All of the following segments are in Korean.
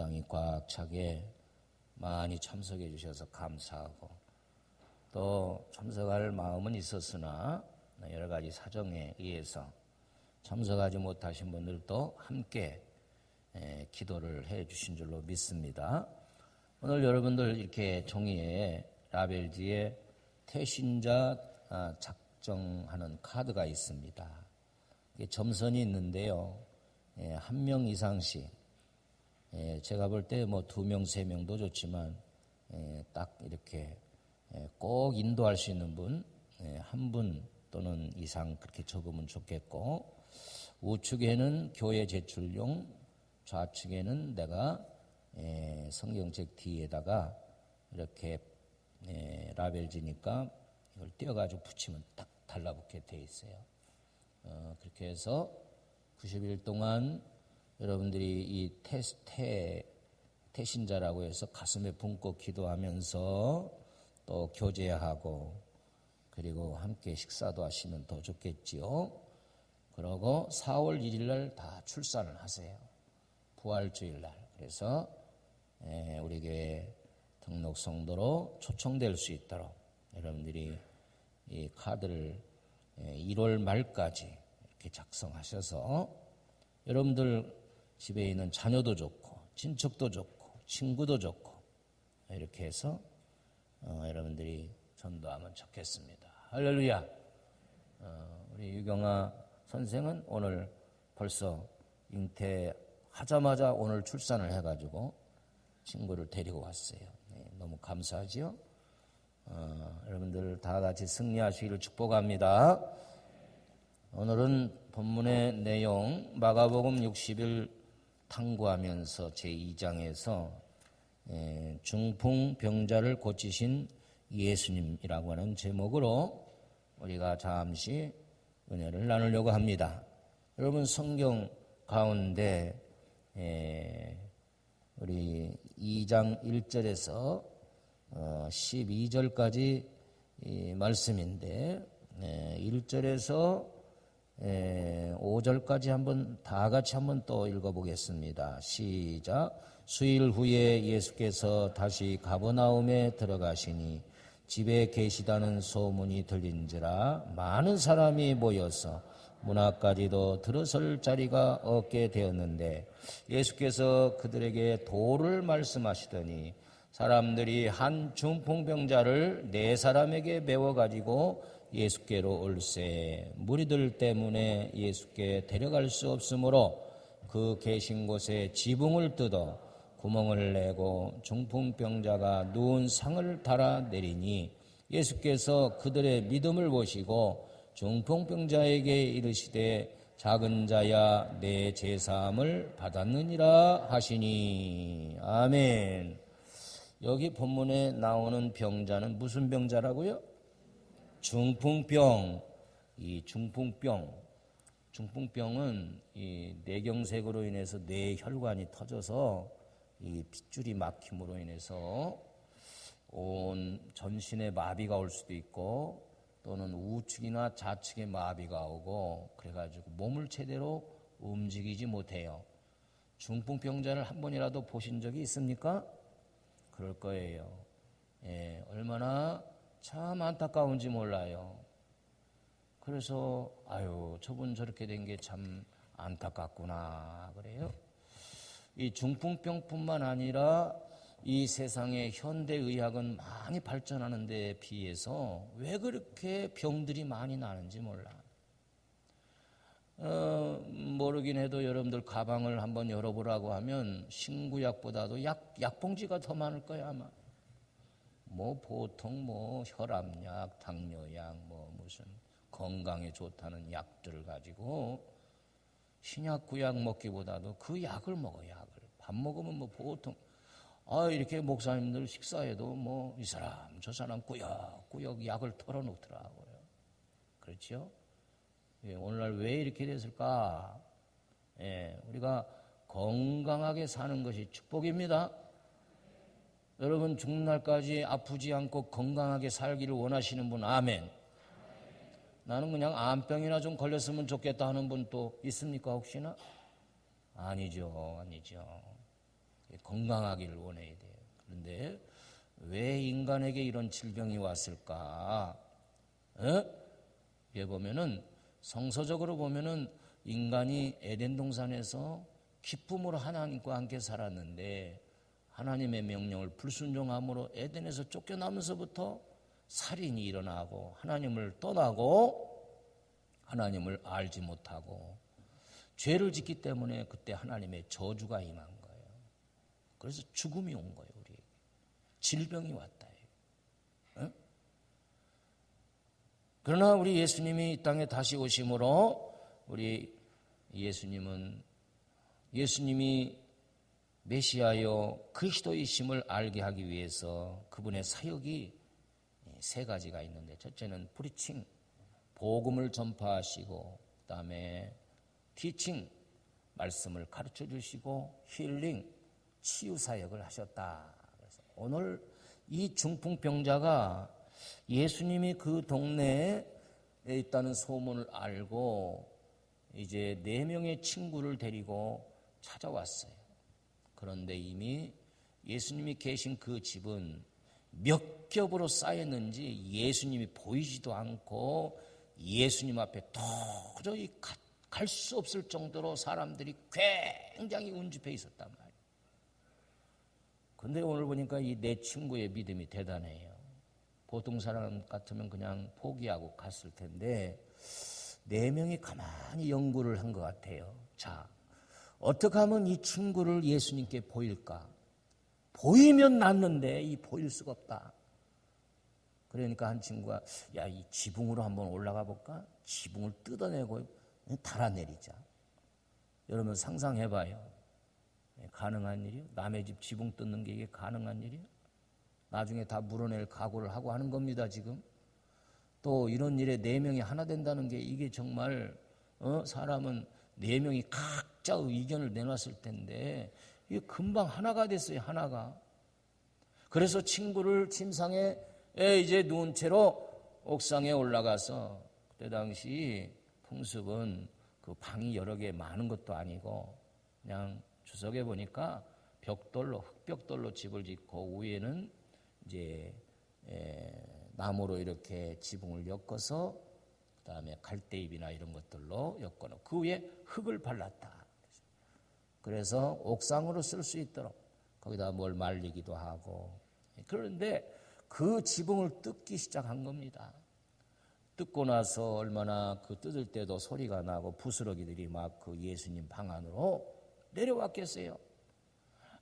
예배당이 꽉 차게 많이 참석해 주셔서 감사하고, 또 참석할 마음은 있었으나 여러 가지 사정에 의해서 참석하지 못하신 분들도 함께 기도를 해 주신 줄로 믿습니다. 오늘 여러분들 이렇게 종이에 라벨지에 태신자 작정하는 카드가 있습니다. 점선이 있는데요. 한 명 이상씩, 제가 볼 때 뭐 2명, 3명도 좋지만 딱 이렇게 꼭 인도할 수 있는 분, 한 분 또는 이상 그렇게 적으면 좋겠고, 우측에는 교회 제출용, 좌측에는 내가 성경책 뒤에다가 이렇게 라벨지니까 이걸 띄어가지고 붙이면 딱 달라붙게 돼 있어요. 그렇게 해서 90일 동안 여러분들이 이 태신자라고 해서 가슴에 품고 기도하면서 또 교제하고, 그리고 함께 식사도 하시면 더 좋겠지요. 그러고 4월 1일 날 다 출산을 하세요. 부활주일 날. 그래서 우리 교회 등록 성도로 초청될 수 있도록 여러분들이 이 카드를 1월 말까지 이렇게 작성하셔서 여러분들 집에 있는 자녀도 좋고 친척도 좋고 친구도 좋고 이렇게 해서 여러분들이 전도하면 좋겠습니다. 할렐루야. 우리 유경아 선생은 오늘 벌써 잉태하자마자 오늘 출산을 해가지고 친구를 데리고 왔어요. 너무 감사하지요. 여러분들 다 같이 승리하시기를 축복합니다. 오늘은 본문의 내용 마가복음 60일 탐구하면서 제2장에서 중풍병자를 고치신 예수님이라고 하는 제목으로 우리가 잠시 은혜를 나누려고 합니다. 여러분 성경 가운데 우리 2장 1절에서 12절까지 말씀인데 1절에서 5절까지 한번 다 같이 한번 또 읽어보겠습니다. 시작. 수일 후에 예수께서 다시 가버나움에 들어가시니 집에 계시다는 소문이 들린지라 많은 사람이 모여서 문 앞까지도 들어설 자리가 없게 되었는데 예수께서 그들에게 도를 말씀하시더니 사람들이 한 중풍병자를 4사람에게 메워가지고 예수께로 올세 무리들 때문에 예수께 데려갈 수 없으므로 그 계신 곳에 지붕을 뜯어 구멍을 내고 중풍병자가 누운 상을 달아 내리니 예수께서 그들의 믿음을 보시고 중풍병자에게 이르시되 작은 자야 내 제사함을 받았느니라 하시니. 아멘. 여기 본문에 나오는 병자는 무슨 병자라고요? 중풍병. 이 중풍병은 이 뇌경색으로 인해서 뇌혈관이 터져서 이 핏줄이 막힘으로 인해서 온 전신에 마비가 올 수도 있고 또는 우측이나 좌측에 마비가 오고 그래가지고 몸을 제대로 움직이지 못해요. 중풍병자를 한 번이라도 보신 적이 있습니까? 그럴 거예요. 얼마나 참 안타까운지 몰라요. 그래서 저분 저렇게 된 게 참 안타깝구나 그래요. 이 중풍병뿐만 아니라 이 세상의 현대의학은 많이 발전하는 데 비해서 왜 그렇게 병들이 많이 나는지 몰라. 모르긴 해도 여러분들 가방을 한번 열어보라고 하면 신구약보다도 약봉지가 더 많을 거야 아마. 보통 혈압약, 당뇨약, 무슨 건강에 좋다는 약들을 가지고 신약 구약 먹기보다도 그 약을 먹어. 약을 밥 먹으면 보통 이렇게 목사님들 식사에도 이 사람 저 사람 꾸역꾸역 약을 털어놓더라고요. 그렇죠? 오늘날 왜 이렇게 됐을까? 우리가 건강하게 사는 것이 축복입니다. 여러분 죽는 날까지 아프지 않고 건강하게 살기를 원하시는 분 아멘. 나는 그냥 암병이나 좀 걸렸으면 좋겠다 하는 분 또 있습니까 혹시나? 아니죠. 건강하기를 원해야 돼요. 그런데 왜 인간에게 이런 질병이 왔을까? 예, 보면은 성서적으로 보면은 인간이 에덴 동산에서 기쁨으로 하나님과 함께 살았는데 하나님의 명령을 불순종함으로 에덴에서 쫓겨나면서부터 살인이 일어나고 하나님을 떠나고 하나님을 알지 못하고 죄를 짓기 때문에 그때 하나님의 저주가 임한 거예요. 그래서 죽음이 온 거예요. 우리에게 질병이 왔다. 그러나 우리 예수님이 이 땅에 다시 오심으로 우리 예수님이 메시아여 그리스도이심을 알게 하기 위해서 그분의 사역이 세 가지가 있는데, 첫째는 프리칭, 복음을 전파하시고, 그 다음에 티칭, 말씀을 가르쳐 주시고, 힐링, 치유 사역을 하셨다. 그래서 오늘 이 중풍병자가 예수님이 그 동네에 있다는 소문을 알고 이제 4명의 친구를 데리고 찾아왔어요. 그런데 이미 예수님이 계신 그 집은 몇 겹으로 쌓였는지 예수님이 보이지도 않고 예수님 앞에 도저히 갈 수 없을 정도로 사람들이 굉장히 운집해 있었단 말이에요. 근데 오늘 보니까 이 내 친구의 믿음이 대단해요. 보통 사람 같으면 그냥 포기하고 갔을 텐데 4명이 가만히 연구를 한 것 같아요. 자, 어떻게 하면 이 친구를 예수님께 보일까? 보이면 낫는데 이 보일 수가 없다. 그러니까 한 친구가 야, 이 지붕으로 한번 올라가 볼까? 지붕을 뜯어내고 달아내리자. 여러분 상상해봐요. 가능한 일이요? 남의 집 지붕 뜯는 게 이게 가능한 일이요? 나중에 다 물어낼 각오를 하고 하는 겁니다. 지금 또 이런 일에 4명이 하나 된다는 게 이게 정말 사람은 4명이 각자 의견을 내놨을 텐데 이게 금방 하나가 됐어요. 하나가. 그래서 친구를 침상에 이제 누운 채로 옥상에 올라가서, 그때 당시 풍습은 그 방이 여러 개 많은 것도 아니고 그냥 주석에 보니까 벽돌로, 흙벽돌로 집을 짓고 위에는 이제 나무로 이렇게 지붕을 엮어서 그다음에 갈대잎이나 이런 것들로 엮어놓고 그 위에 흙을 발랐다. 그래서 옥상으로 쓸 수 있도록 거기다 뭘 말리기도 하고. 그런데 그 지붕을 뜯기 시작한 겁니다. 뜯고 나서 얼마나 그 뜯을 때도 소리가 나고 부스러기들이 막 그 예수님 방 안으로 내려왔겠어요.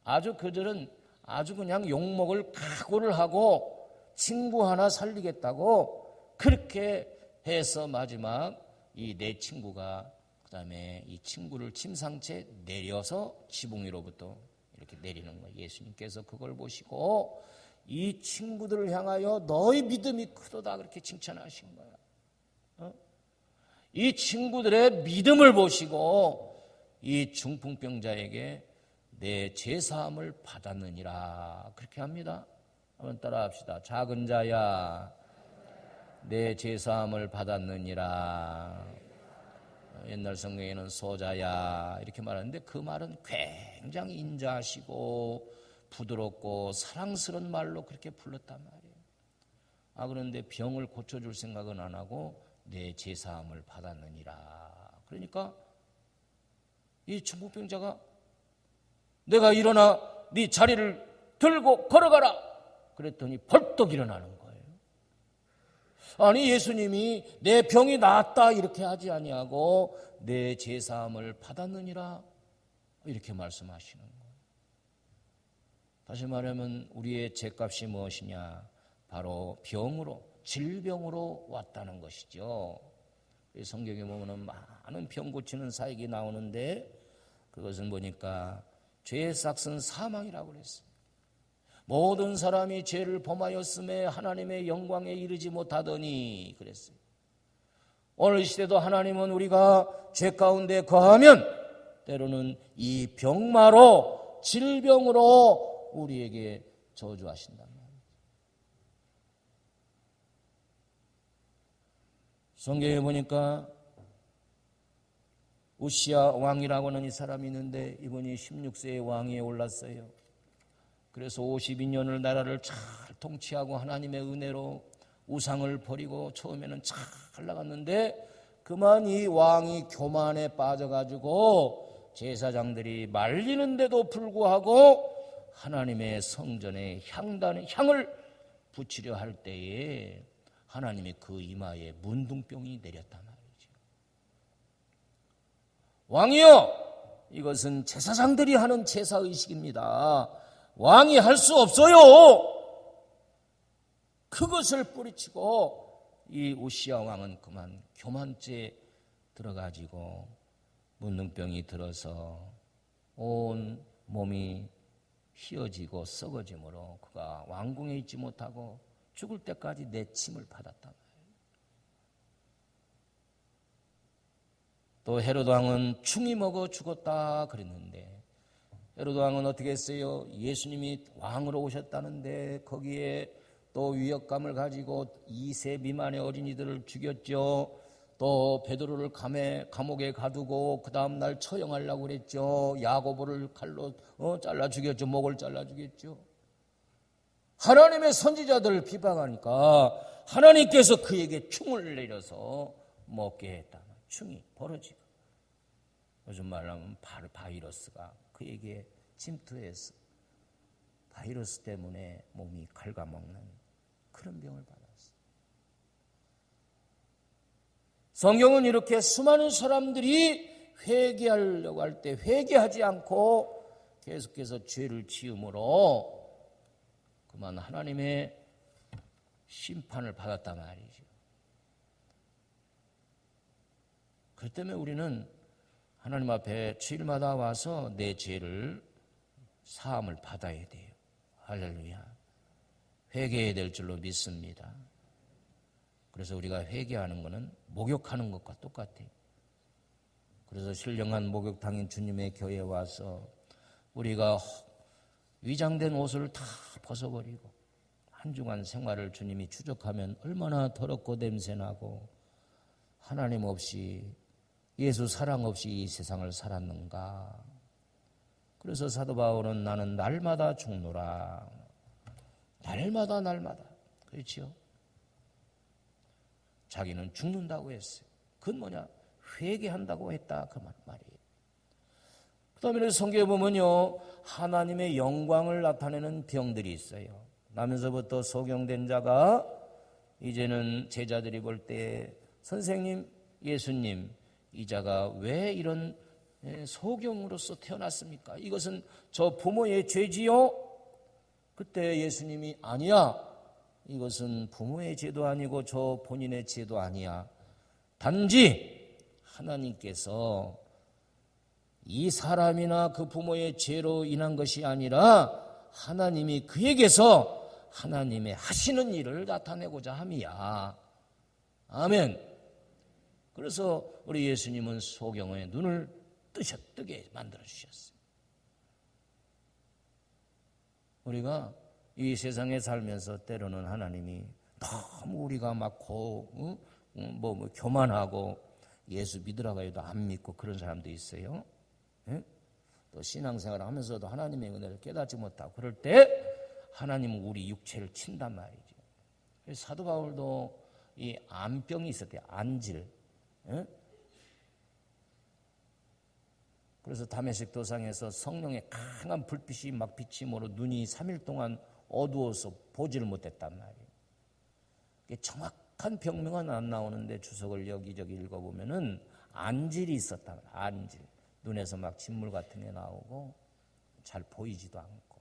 아주 그들은 아주 그냥 욕먹을 각오를 하고 친구 하나 살리겠다고 그렇게 해서 마지막 이 4 친구가 그 다음에 이 친구를 침상채 내려서 지붕 위로부터 이렇게 내리는 거예요. 예수님께서 그걸 보시고 이 친구들을 향하여 너희 믿음이 크도다 그렇게 칭찬하신 거야. 이 친구들의 믿음을 보시고 이 중풍병자에게 내 죄사함을 받았느니라 그렇게 합니다. 한번 따라합시다. 작은 자야 내 죄사함을 받았느니라. 옛날 성경에는 소자야 이렇게 말하는데 그 말은 굉장히 인자하시고 부드럽고 사랑스러운 말로 그렇게 불렀단 말이에요. 그런데 병을 고쳐줄 생각은 안 하고 내 죄사함을 받았느니라. 그러니까 이 중풍병자가 내가 일어나 네 자리를 들고 걸어가라 그랬더니 벌떡 일어나는 거예요. 아니 예수님이 내 병이 나았다 이렇게 하지 아니하고 내 죄사함을 받았느니라 이렇게 말씀하시는 거예요. 다시 말하면 우리의 죄값이 무엇이냐? 바로 병으로, 질병으로 왔다는 것이죠. 성경에 보면 많은 병 고치는 사역이 나오는데 그것은 보니까 죄의 삭은 사망이라고 그랬어요. 모든 사람이 죄를 범하였음에 하나님의 영광에 이르지 못하더니 그랬어요. 오늘 이 시대도 하나님은 우리가 죄 가운데 거하면 때로는 이 병마로 질병으로 우리에게 저주하신단 말이에요. 성경에 보니까 우시야 왕이라고 하는 이 사람이 있는데 이분이 16세의 왕위에 올랐어요. 그래서 52년을 나라를 잘 통치하고 하나님의 은혜로 우상을 버리고 처음에는 잘 나갔는데 그만 이 왕이 교만에 빠져가지고 제사장들이 말리는데도 불구하고 하나님의 성전에 향을 붙이려 할 때에 하나님이 그 이마에 문둥병이 내렸단 말이죠. 왕이여, 이것은 제사장들이 하는 제사의식입니다. 왕이 할 수 없어요. 그것을 뿌리치고 이 우시야 왕은 그만 교만죄에 들어가지고 문둥병이 들어서 온 몸이 휘어지고 썩어짐으로 그가 왕궁에 있지 못하고 죽을 때까지 내침을 받았단 말이에요. 또 헤로드 왕은 충이 먹어 죽었다 그랬는데 헤로드 왕은 어떻게 했어요? 예수님이 왕으로 오셨다는데 거기에 또 위협감을 가지고 2세 미만의 어린이들을 죽였죠. 또 베드로를 감옥에 가두고 그 다음 날 처형하려고 그랬죠. 야고보를 칼로 잘라 죽였죠. 목을 잘라 죽였죠. 하나님의 선지자들을 비방하니까 하나님께서 그에게 충을 내려서 먹게 했다. 충이 벌어지고 요즘 말로 하면 바이러스가 그에게 침투해서 바이러스 때문에 몸이 갉아먹는 그런 병을 받았어요. 성경은 이렇게 수많은 사람들이 회개하려고 할 때 회개하지 않고 계속해서 죄를 지음으로 그만 하나님의 심판을 받았단 말이죠. 그렇기 때문에 우리는 하나님 앞에 주일마다 와서 내 죄를 사함을 받아야 돼요. 할렐루야. 회개해야 될 줄로 믿습니다. 그래서 우리가 회개하는 것은 목욕하는 것과 똑같아요. 그래서 신령한 목욕탕인 주님의 교회에 와서 우리가 위장된 옷을 다 벗어버리고 한 주간 생활을 주님이 추적하면 얼마나 더럽고 냄새나고 하나님 없이 예수 사랑 없이 이 세상을 살았는가. 그래서 사도 바울은 나는 날마다 죽노라. 날마다 그렇지요? 자기는 죽는다고 했어요. 그건 뭐냐? 회개한다고 했다 그 말이에요. 그 다음에 성경에 보면요 하나님의 영광을 나타내는 병들이 있어요. 나면서부터 소경된 자가 이제는 제자들이 볼 때 선생님, 예수님 이 자가 왜 이런 소경으로서 태어났습니까? 이것은 저 부모의 죄지요? 그때 예수님이 아니야. 이것은 부모의 죄도 아니고 저 본인의 죄도 아니야. 단지 하나님께서 이 사람이나 그 부모의 죄로 인한 것이 아니라 하나님이 그에게서 하나님의 하시는 일을 나타내고자 함이야. 아멘. 그래서 우리 예수님은 소경의 눈을 뜨게 만들어 주셨어요. 우리가 이 세상에 살면서 때로는 하나님이 너무 우리가 막 교만하고 예수 믿으라고 해도 안 믿고 그런 사람도 있어요. 예? 또 신앙생활을 하면서도 하나님의 은혜를 깨닫지 못하고 그럴 때 하나님은 우리 육체를 친단 말이죠. 그래서 사도 바울도 이 안병이 있었대요. 안질. 예? 그래서 다메섹 도상에서 성령의 강한 불빛이 막 비침으로 눈이 3일 동안 어두워서 보지를 못했단 말이에요. 정확한 병명은 안 나오는데 주석을 여기저기 읽어보면은 안질이 있었다. 안질. 눈에서 막 진물 같은 게 나오고 잘 보이지도 않고.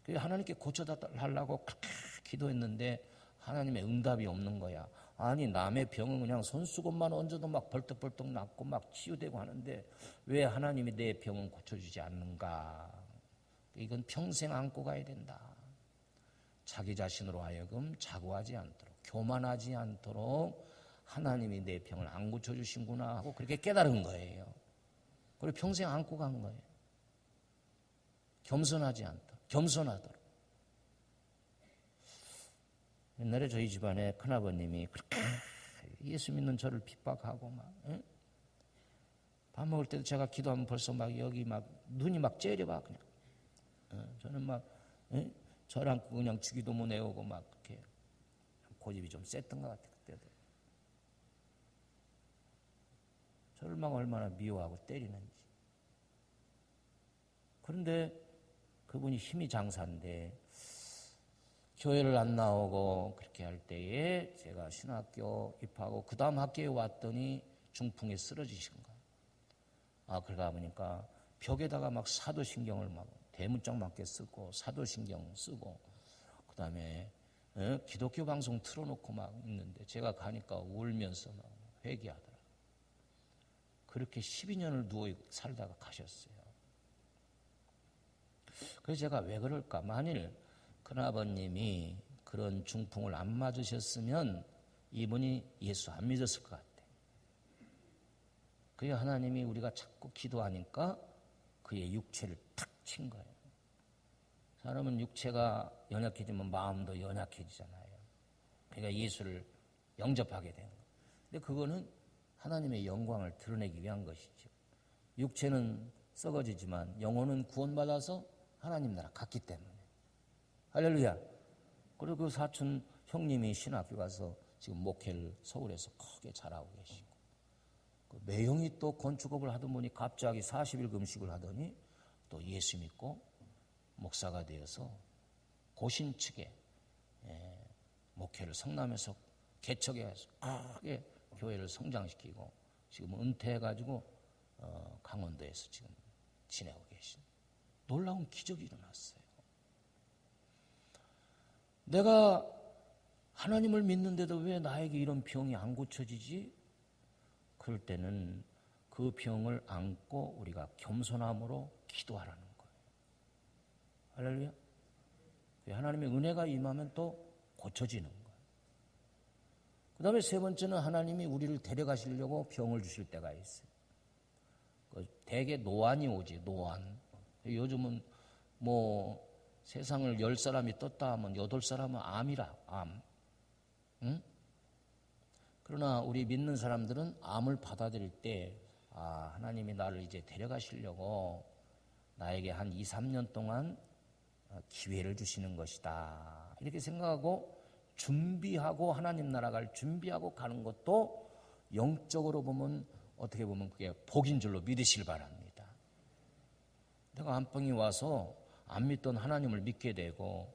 그래서 하나님께 고쳐달라고 그렇게 기도했는데 하나님의 응답이 없는 거야. 아니 남의 병은 그냥 손수건만 얹어도 막 벌떡벌떡 낫고 막 치유되고 하는데 왜 하나님이 내 병은 고쳐주지 않는가. 이건 평생 안고 가야 된다. 자기 자신으로 하여금 자고하지 않도록 교만하지 않도록 하나님이 내 병을 안 고쳐주신구나 하고 그렇게 깨달은 거예요. 그리고 평생 안고 간 거예요. 겸손하지 않도록 겸손하도록. 옛날에 저희 집안에 큰아버님이 그렇게 예수 믿는 저를 핍박하고 막 밥 먹을 때도 제가 기도하면 벌써 막 여기 막 눈이 막 째려봐 그냥. 저는 막 저랑 그냥 주기도 못 외우고 막 그렇게 고집이 좀 셌던 것 같아요. 그때도. 저를 막 얼마나 미워하고 때리는지. 그런데 그분이 힘이 장사인데 교회를 안 나오고 그렇게 할 때에 제가 신학교 입학하고 그 다음 학교에 왔더니 중풍에 쓰러지신 거예요. 그러다 보니까 벽에다가 막 사도신경을 막 대문짝 맞게 쓰고 사도신경 쓰고 그 다음에 기독교 방송 틀어놓고 막 있는데 제가 가니까 울면서 막 회개하더라고요. 그렇게 12년을 누워 살다가 가셨어요. 그래서 제가 왜 그럴까? 만일 큰아버님이 그런 중풍을 안 맞으셨으면 이분이 예수 안 믿었을 것 같아요. 그게 하나님이 우리가 자꾸 기도하니까 그의 육체를 탁 친 거예요. 사람은 육체가 연약해지면 마음도 연약해지잖아요. 그러니까 예수를 영접하게 되는 거예요. 근데 그거는 하나님의 영광을 드러내기 위한 것이죠. 육체는 썩어지지만 영혼은 구원받아서 하나님 나라 갔기 때문에. 할렐루야. 그리고 그 사촌 형님이 신학교 가서 지금 목회를 서울에서 크게 잘하고 계시고 그 매형이 또 건축업을 하다 보니 갑자기 40일 금식을 하더니 또 예수 믿고 목사가 되어서 고신 측에 목회를 성남에서 개척해서 크게 교회를 성장시키고 지금 은퇴해가지고 강원도에서 지금 지내고 계신 놀라운 기적이 일어났어요. 내가 하나님을 믿는데도 왜 나에게 이런 병이 안 고쳐지지? 그럴 때는 그 병을 안고 우리가 겸손함으로 기도하라는 거예요. 할렐루야. 하나님의 은혜가 임하면 또 고쳐지는 거예요. 그 다음에 세 번째는 하나님이 우리를 데려가시려고 병을 주실 때가 있어요. 대개 노안이 오지, 노안. 요즘은 뭐 세상을 10사람이 떴다 하면 8사람은 암이라, 암. 응? 그러나 우리 믿는 사람들은 암을 받아들일 때 하나님이 나를 이제 데려가시려고 나에게 한 2, 3년 동안 기회를 주시는 것이다. 이렇게 생각하고 준비하고 하나님 나라 갈 준비하고 가는 것도 영적으로 보면 어떻게 보면 그게 복인 줄로 믿으실 바랍니다. 내가 암병이 와서 안 믿던 하나님을 믿게 되고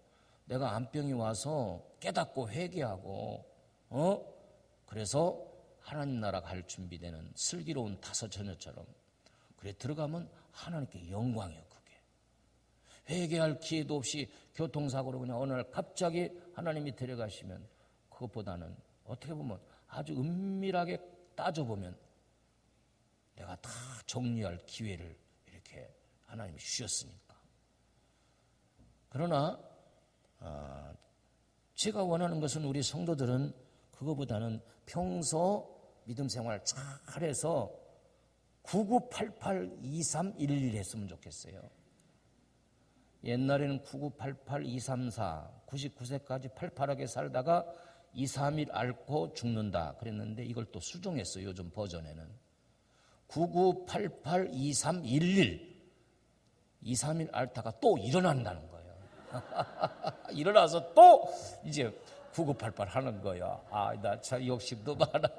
내가 암병이 와서 깨닫고 회개하고 그래서 하나님 나라 갈 준비되는 슬기로운 다섯 처녀처럼 그래 들어가면 하나님께 영광이에요. 그게 회개할 기회도 없이 교통사고로 그냥 어느 날 갑자기 하나님이 데려가시면 그것보다는 어떻게 보면 아주 은밀하게 따져보면 내가 다 정리할 기회를 이렇게 하나님이 주셨으니까. 그러나 제가 원하는 것은 우리 성도들은 그거보다는 평소 믿음 생활 잘해서 9988-2311 했으면 좋겠어요. 옛날에는 9988-234 99세까지 팔팔하게 살다가 2, 3일 앓고 죽는다 그랬는데 이걸 또 수정했어요. 요즘 버전에는 9988-2311 2, 3일 앓다가 또 일어난다는 거예요. 일어나서 또 이제 9988 하는 거야. 나 참 욕심도 많아.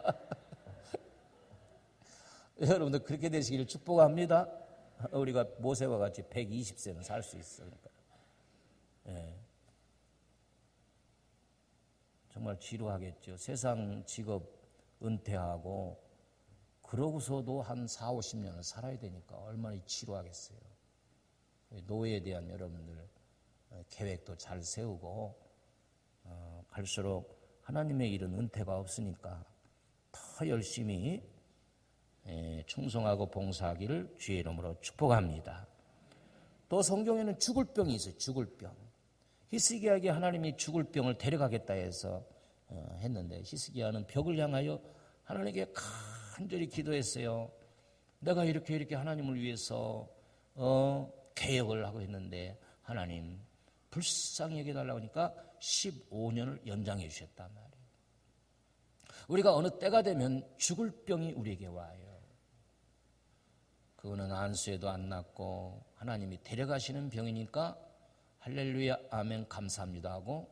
여러분들 그렇게 되시기를 축복합니다. 우리가 모세와 같이 120세는 살 수 있으니까. 정말 지루하겠죠. 세상 직업 은퇴하고 그러고서도 한 4, 50년을 살아야 되니까 얼마나 지루하겠어요. 노예에 대한 여러분들 계획도 잘 세우고 갈수록 하나님의 일은 은퇴가 없으니까 더 열심히 충성하고 봉사하기를 주의 이름으로 축복합니다. 또 성경에는 죽을 병이 있어요. 죽을 병. 히스기야에게 하나님이 죽을 병을 데려가겠다 해서 했는데 히스기야는 벽을 향하여 하나님께 간절히 기도했어요. 내가 이렇게 하나님을 위해서 개혁을 하고 있는데 하나님 불쌍히 여겨달라고 하니까 15년을 연장해 주셨단 말이에요. 우리가 어느 때가 되면 죽을 병이 우리에게 와요. 그거는 안수에도 안 낫고 하나님이 데려가시는 병이니까 할렐루야 아멘 감사합니다 하고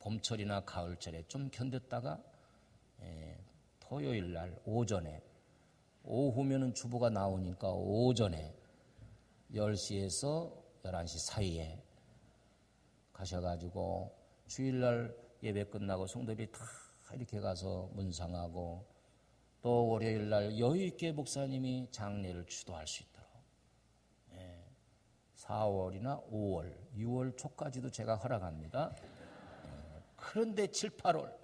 봄철이나 가을철에 좀 견뎠다가 토요일 날 오전에 오후면은 주보가 나오니까 오전에 10시에서 11시 사이에 가셔가지고 주일날 예배 끝나고 성도들이 다 이렇게 가서 문상하고 또 월요일날 여유있게 목사님이 장례를 주도할 수 있도록 4월이나 5월, 6월 초까지도 제가 허락합니다. 그런데 7, 8월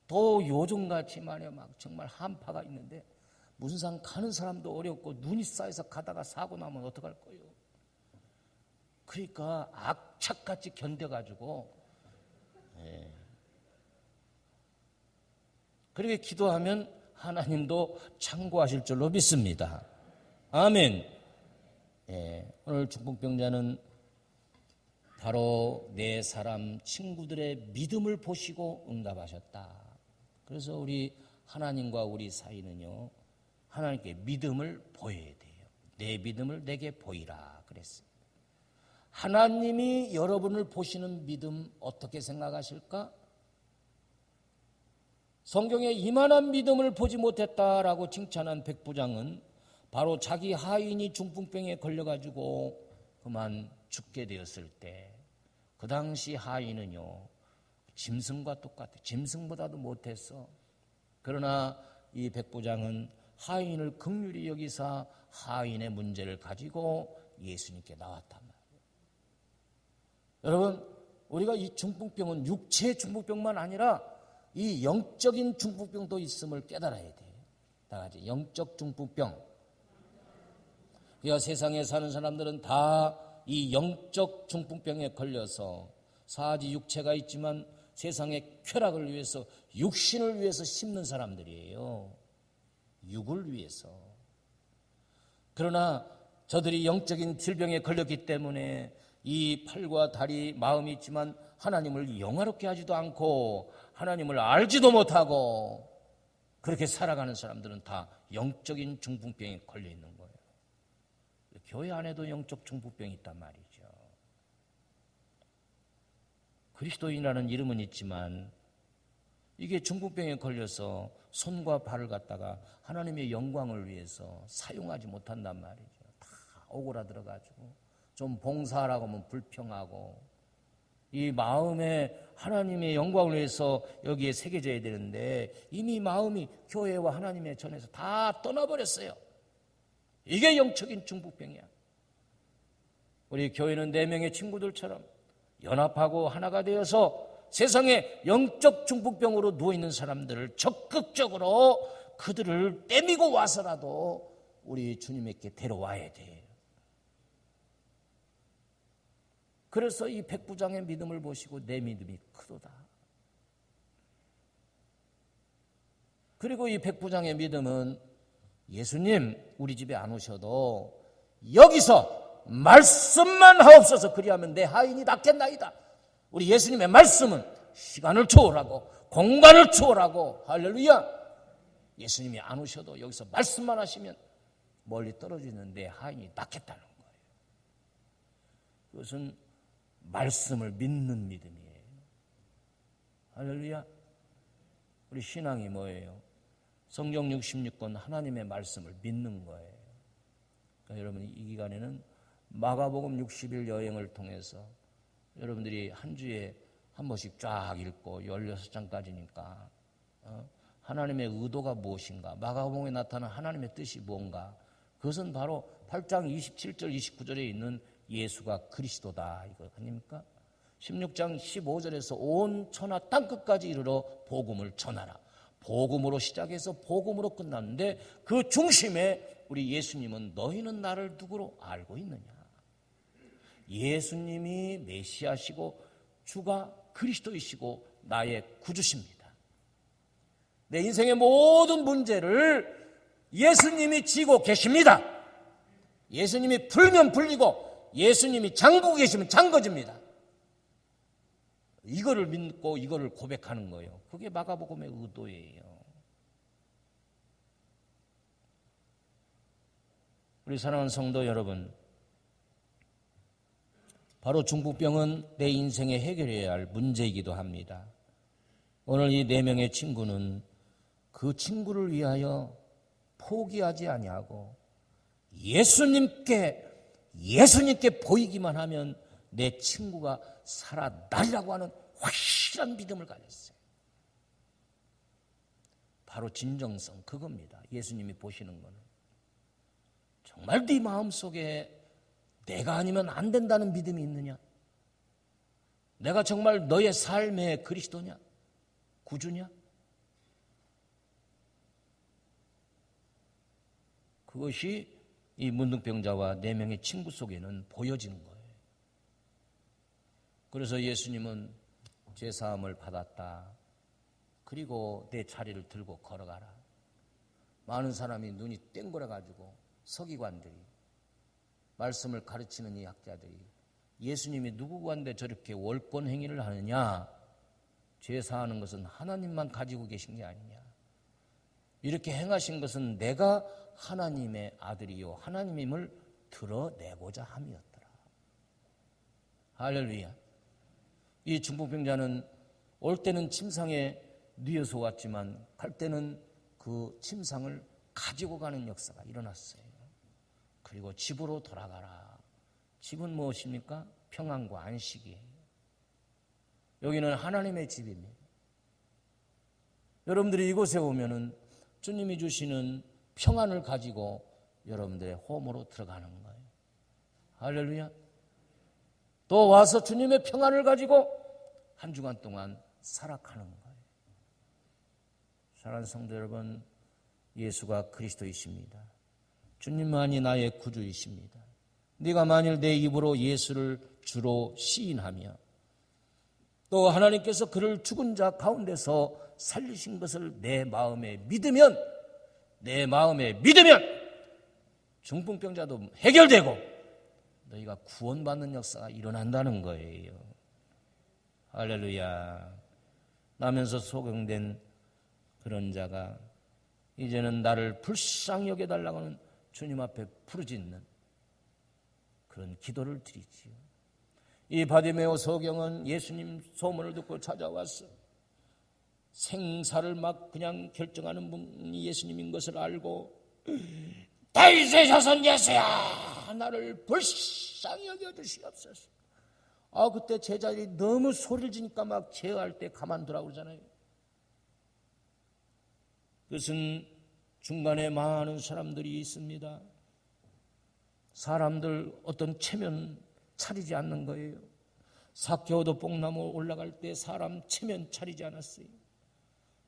또 요즘같이 말이야 막 정말 한파가 있는데 문상 가는 사람도 어렵고 눈이 쌓여서 가다가 사고 나면 어떡할 거예요. 그러니까 악착같이 견뎌가지고 그렇게 기도하면 하나님도 참고하실 줄로 믿습니다. 아멘. 오늘 중풍병자는 바로 네 사람 친구들의 믿음을 보시고 응답하셨다. 그래서 우리 하나님과 우리 사이는요, 하나님께 믿음을 보여야 돼요. 내 믿음을 내게 보이라 그랬어요. 하나님이 여러분을 보시는 믿음 어떻게 생각하실까? 성경에 이만한 믿음을 보지 못했다라고 칭찬한 백부장은 바로 자기 하인이 중풍병에 걸려가지고 그만 죽게 되었을 때 그 당시 하인은요 짐승과 똑같아. 짐승보다도 못했어. 그러나 이 백부장은 하인을 긍휼히 여기사 하인의 문제를 가지고 예수님께 나왔단 말이에요. 여러분, 우리가 이 중풍병은 육체의 중풍병만 아니라 이 영적인 중풍병도 있음을 깨달아야 돼요. 다 같이 영적 중풍병. 그러니까 세상에 사는 사람들은 다 이 영적 중풍병에 걸려서 사지 육체가 있지만 세상의 쾌락을 위해서 육신을 위해서 심는 사람들이에요. 육을 위해서. 그러나 저들이 영적인 질병에 걸렸기 때문에 이 팔과 다리, 마음이 있지만 하나님을 영화롭게 하지도 않고 하나님을 알지도 못하고 그렇게 살아가는 사람들은 다 영적인 중풍병에 걸려 있는 거예요. 교회 안에도 영적 중풍병이 있단 말이죠. 그리스도인이라는 이름은 있지만 이게 중풍병에 걸려서 손과 발을 갖다가 하나님의 영광을 위해서 사용하지 못한단 말이죠. 다 오그라들어가지고 좀 봉사하라고 하면 불평하고 이 마음에 하나님의 영광을 위해서 여기에 새겨져야 되는데 이미 마음이 교회와 하나님의 전에서 다 떠나버렸어요. 이게 영적인 중풍병이야. 우리 교회는 4명의 친구들처럼 연합하고 하나가 되어서 세상에 영적 중풍병으로 누워있는 사람들을 적극적으로 그들을 떼미고 와서라도 우리 주님에게 데려와야 돼. 그래서 이 백부장의 믿음을 보시고 내 믿음이 크도다. 그리고 이 백부장의 믿음은 예수님 우리 집에 안 오셔도 여기서 말씀만 하옵소서 그리하면 내 하인이 낫겠나이다. 우리 예수님의 말씀은 시간을 초월하고 공간을 초월하고 할렐루야. 예수님이 안 오셔도 여기서 말씀만 하시면 멀리 떨어져 있는 내 하인이 낫겠다는 거예요. 그것은 말씀을 믿는 믿음이에요. 할렐루야. 우리 신앙이 뭐예요? 성경 66권 하나님의 말씀을 믿는 거예요. 그러니까 여러분 이 기간에는 마가복음 60일 여행을 통해서 여러분들이 한 주에 한 번씩 쫙 읽고 16장까지니까 하나님의 의도가 무엇인가, 마가복음에 나타난 하나님의 뜻이 뭔가, 그것은 바로 8장 27절 29절에 있는 예수가 그리스도다 이거 아닙니까? 16장 15절에서 온 천하 땅끝까지 이르러 복음을 전하라. 복음으로 시작해서 복음으로 끝났는데 그 중심에 우리 예수님은 너희는 나를 누구로 알고 있느냐. 예수님이 메시아시고 주가 그리스도이시고 나의 구주십니다. 내 인생의 모든 문제를 예수님이 지고 계십니다. 예수님이 풀면 풀리고 예수님이 잠그고 계시면 잠궈집니다. 이거를 믿고 이거를 고백하는 거예요. 그게 마가복음의 의도예요. 우리 사랑하는 성도 여러분, 바로 중풍병은 내 인생에 해결해야 할 문제이기도 합니다. 오늘 이 4명의 친구는 그 친구를 위하여 포기하지 아니하고 예수님께 보이기만 하면 내 친구가 살아나리라고 하는 확실한 믿음을 가졌어요. 바로 진정성, 그겁니다. 예수님이 보시는 거는. 정말 네 마음속에 내가 아니면 안 된다는 믿음이 있느냐? 내가 정말 너의 삶의 그리스도냐? 구주냐? 그것이 이 문둥병자와 4명의 친구 속에는 보여지는 거예요. 그래서 예수님은 죄사함을 받았다. 그리고 내 자리를 들고 걸어가라. 많은 사람이 눈이 땡그려가지고 서기관들이, 말씀을 가르치는 이 학자들이 예수님이 누구한테 저렇게 월권 행위를 하느냐? 죄사하는 것은 하나님만 가지고 계신 게 아니냐? 이렇게 행하신 것은 내가 하나님의 아들이요 하나님임을 드러내고자 함이었더라. 할렐루야. 이 중풍병자는 올 때는 침상에 누워서 왔지만 갈 때는 그 침상을 가지고 가는 역사가 일어났어요. 그리고 집으로 돌아가라. 집은 무엇입니까? 평안과 안식이에요. 여기는 하나님의 집입니다. 여러분들이 이곳에 오면은 주님이 주시는 평안을 가지고 여러분들의 홈으로 들어가는 거예요. 할렐루야. 또 와서 주님의 평안을 가지고 한 주간 동안 살아가는 거예요. 사랑하는 성도 여러분, 예수가 그리스도이십니다. 주님만이 나의 구주이십니다. 네가 만일 내 입으로 예수를 주로 시인하며 또 하나님께서 그를 죽은 자 가운데서 살리신 것을 내 마음에 믿으면 중풍병자도 해결되고 너희가 구원받는 역사가 일어난다는 거예요. 할렐루야. 나면서 소경된 그런 자가 이제는 나를 불쌍히 여겨달라고 하는 주님 앞에 부르짖는 그런 기도를 드리지요. 이 바디메오 소경은 예수님 소문을 듣고 찾아왔어. 생사를 막 그냥 결정하는 분이 예수님인 것을 알고 다윗의 자손 예수야, 나를 불쌍히 여겨주시옵소서. 그때 제자들이 너무 소리를 지니까 막 제어할 때 가만두라고 그러잖아요. 그것은 중간에 많은 사람들이 있습니다. 사람들 어떤 체면 차리지 않는 거예요. 삭개오도 뽕나무 올라갈 때 사람 체면 차리지 않았어요.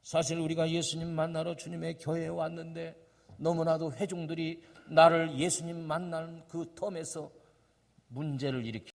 사실 우리가 예수님 만나러 주님의 교회에 왔는데 너무나도 회중들이 나를 예수님 만나는 그 텀에서 문제를 일으키고